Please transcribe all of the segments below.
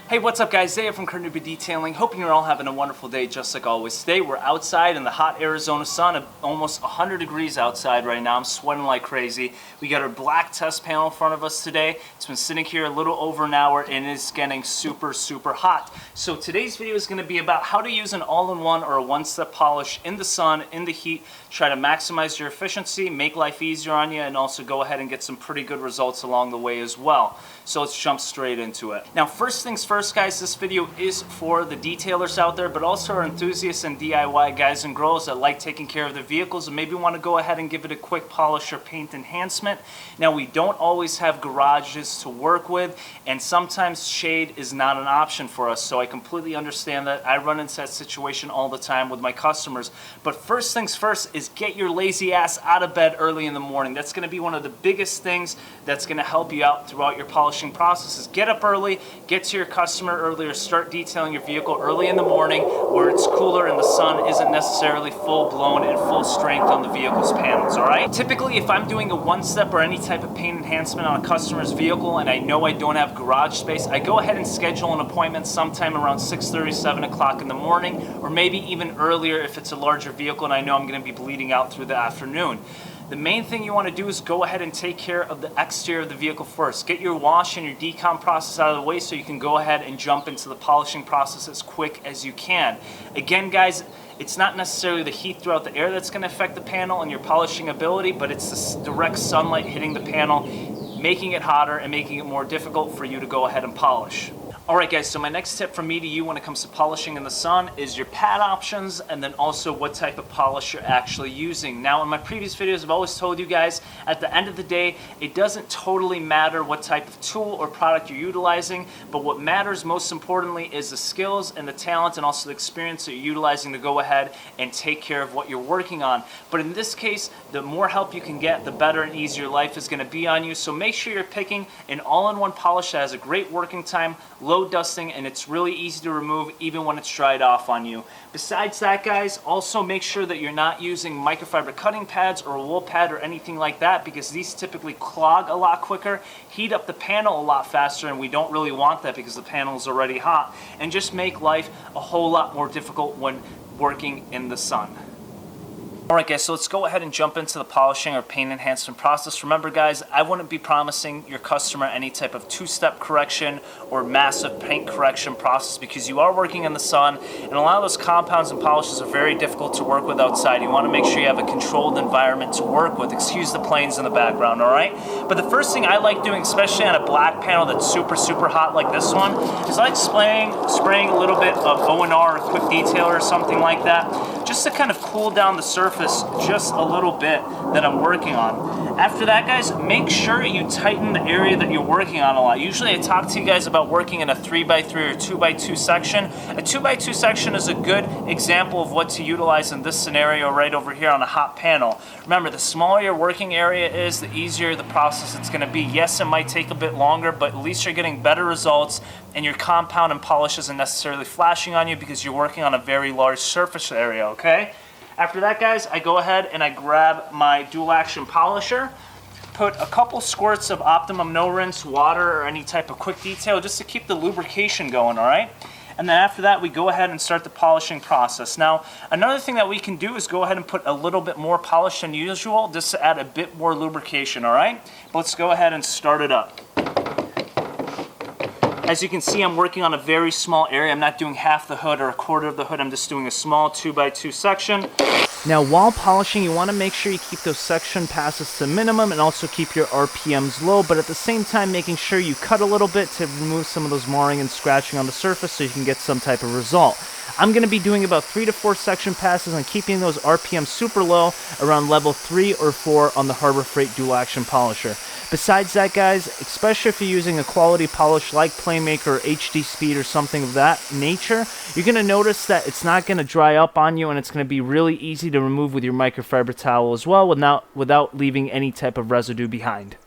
Hey, what's up guys? Zaya from CarNewba Detailing. Hoping you're all having a wonderful day just like always. Today we're outside in the hot Arizona sun, almost 100 degrees outside right now. I'm sweating like crazy. We got our black test panel in front of us today. It's been sitting here a little over an hour and it's getting super hot. So today's video is going to be about how to use an all-in-one or a one-step polish in the sun, in the heat, try to maximize your efficiency, make life easier on you, and also go ahead and get some pretty good results along the way as well. So let's jump straight into it. Now first things first guys, this video is for the detailers out there, but also our enthusiasts and DIY guys and girls that like taking care of their vehicles and maybe want to go ahead and give it a quick polish or paint enhancement. Now we don't always have garages to work with, and sometimes shade is not an option for us, so I completely understand that. I run into that situation all the time with my customers. But first things first is get your lazy ass out of bed early in the morning. That's going to be one of the biggest things that's going to help you out throughout your polishing process. Is get up early, get to your customer earlier, start detailing your vehicle early in the morning where it's cooler and the sun isn't necessarily full blown and full strength on the vehicle's panels, alright? Typically if I'm doing a one-step or any type of paint enhancement on a customer's vehicle and I know I don't have garage space, I go ahead and schedule an appointment sometime around 6:30, 7 o'clock in the morning, or maybe even earlier if it's a larger vehicle and I know I'm going to be bleeding out through the afternoon. The main thing you want to do is go ahead and take care of the exterior of the vehicle first. Get your wash and your decom process out of the way so you can go ahead and jump into the polishing process as quick as you can. Again guys, it's not necessarily the heat throughout the air that's going to affect the panel and your polishing ability, but it's the direct sunlight hitting the panel, making it hotter and making it more difficult for you to go ahead and polish. Alright guys, so my next tip from me to you when it comes to polishing in the sun is your pad options and then also what type of polish you're actually using. Now in my previous videos I've always told you guys at the end of the day it doesn't totally matter what type of tool or product you're utilizing, but what matters most importantly is the skills and the talent and also the experience that you're utilizing to go ahead and take care of what you're working on. But in this case, the more help you can get, the better and easier life is going to be on you. So make sure you're picking an all-in-one polish that has a great working time, low dusting, and it's really easy to remove even when it's dried off on you. Besides that guys, also make sure that you're not using microfiber cutting pads or a wool pad or anything like that, because these typically clog a lot quicker, heat up the panel a lot faster, and we don't really want that because the panel is already hot, and just make life a whole lot more difficult when working in the sun. Alright guys, so let's go ahead and jump into the polishing or paint enhancement process. Remember guys, I wouldn't be promising your customer any type of two-step correction or massive paint correction process because you are working in the sun and a lot of those compounds and polishes are very difficult to work with outside. You want to make sure you have a controlled environment to work with. Excuse the planes in the background, alright? But the first thing I like doing, especially on a black panel that's super hot like this one, is I like spraying a little bit of O&R or quick detailer or something like that, just to kind of cool down the surface just a little bit that I'm working on. After that guys, make sure you tighten the area that you're working on a lot. Usually I talk to you guys about working in a 3x3 or 2x2 section. A 2x2 section is a good example of what to utilize in this scenario right over here on a hot panel. Remember, the smaller your working area is, the easier the process it's going to be. Yes, it might take a bit longer, but at least you're getting better results and your compound and polish isn't necessarily flashing on you because you're working on a very large surface area, okay? After that guys, I go ahead and I grab my dual action polisher, put a couple squirts of Optimum No Rinse water or any type of quick detail just to keep the lubrication going, alright? And then after that we go ahead and start the polishing process. Now another thing that we can do is go ahead and put a little bit more polish than usual just to add a bit more lubrication, alright? But let's go ahead and start it up. As you can see, I'm working on a very small area. I'm not doing half the hood or a quarter of the hood. I'm just doing a small 2x2 section. Now, while polishing, you want to make sure you keep those section passes to minimum and also keep your RPMs low, but at the same time, making sure you cut a little bit to remove some of those marring and scratching on the surface so you can get some type of result. I'm going to be doing about 3 to 4 section passes and keeping those RPMs super low around level 3 or 4 on the Harbor Freight dual action polisher. Besides that guys, especially if you're using a quality polish like Playmaker or HD Speed or something of that nature, you're going to notice that it's not going to dry up on you and it's going to be really easy to remove with your microfiber towel as well without leaving any type of residue behind.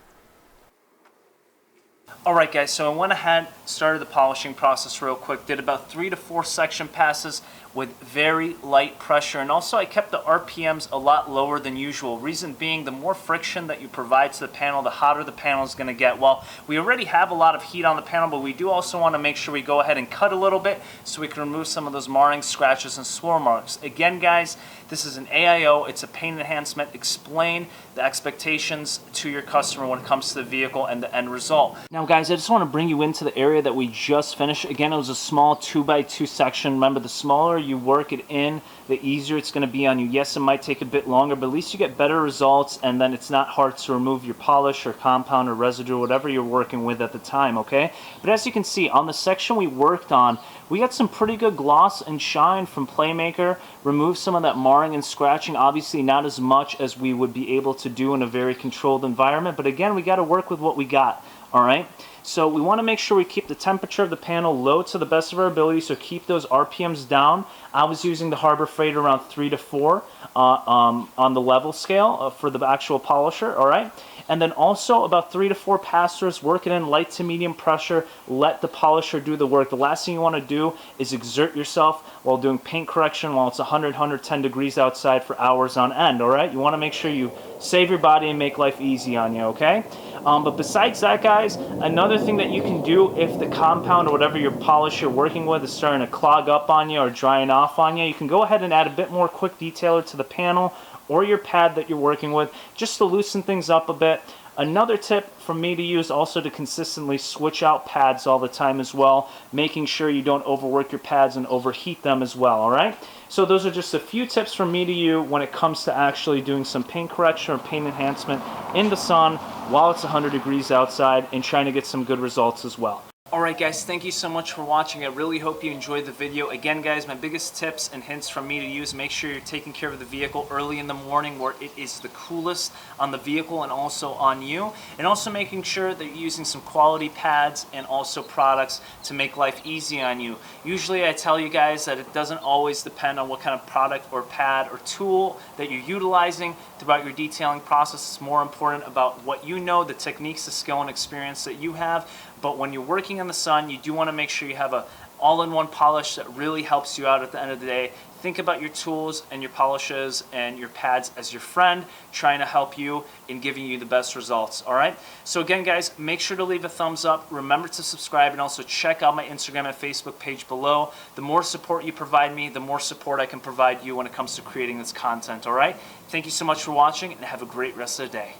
Alright guys, so I went ahead, started the polishing process real quick, did about 3 to 4 section passes with very light pressure, and also I kept the RPMs a lot lower than usual. Reason being, the more friction that you provide to the panel, the hotter the panel is going to get. Well, we already have a lot of heat on the panel, but we do also want to make sure we go ahead and cut a little bit so we can remove some of those marring, scratches, and swirl marks. Again guys, this is an AIO, it's a paint enhancement. Explain the expectations to your customer when it comes to the vehicle and the end result. Now guys, I just want to bring you into the area that we just finished. Again, it was a small 2x2 section. Remember, the smaller you work it in, the easier it's going to be on you. Yes, it might take a bit longer, but at least you get better results, and then it's not hard to remove your polish or compound or residue, whatever you're working with at the time, okay? But as you can see, on the section we worked on, we got some pretty good gloss and shine from Playmaker. Remove some of that marring and scratching. Obviously not as much as we would be able to do in a very controlled environment, but again, we got to work with what we got, all right? So we want to make sure we keep the temperature of the panel low to the best of our ability, so keep those RPMs down. I was using the Harbor Freight around 3 to 4 on the level scale for the actual polisher, all right? And then also about 3 to 4 pass-throughs, work it in light to medium pressure, let the polisher do the work. The last thing you want to do is exert yourself while doing paint correction while it's 100, 110 degrees outside for hours on end, all right? You want to make sure you save your body and make life easy on you, okay? But besides that, guys, another thing that you can do if the compound or whatever your polish you're working with is starting to clog up on you or drying off on you, you can go ahead and add a bit more quick detailer to the panel or your pad that you're working with just to loosen things up a bit. Another tip from me to use also to consistently switch out pads all the time as well, making sure you don't overwork your pads and overheat them as well, all right? So those are just a few tips from me to you when it comes to actually doing some paint correction or paint enhancement in the sun while it's 100 degrees outside and trying to get some good results as well. Alright guys, thank you so much for watching. I really hope you enjoyed the video. Again guys, my biggest tips and hints from me to use, make sure you're taking care of the vehicle early in the morning where it is the coolest on the vehicle and also on you. And also making sure that you're using some quality pads and also products to make life easy on you. Usually I tell you guys that it doesn't always depend on what kind of product or pad or tool that you're utilizing throughout your detailing process. It's more important about what you know, the techniques, the skill and experience that you have. But when you're working in the sun, you do want to make sure you have a all-in-one polish that really helps you out at the end of the day. Think about your tools and your polishes and your pads as your friend, trying to help you in giving you the best results, all right? So again, guys, make sure to leave a thumbs up. Remember to subscribe and also check out my Instagram and Facebook page below. The more support you provide me, the more support I can provide you when it comes to creating this content, all right? Thank you so much for watching and have a great rest of the day.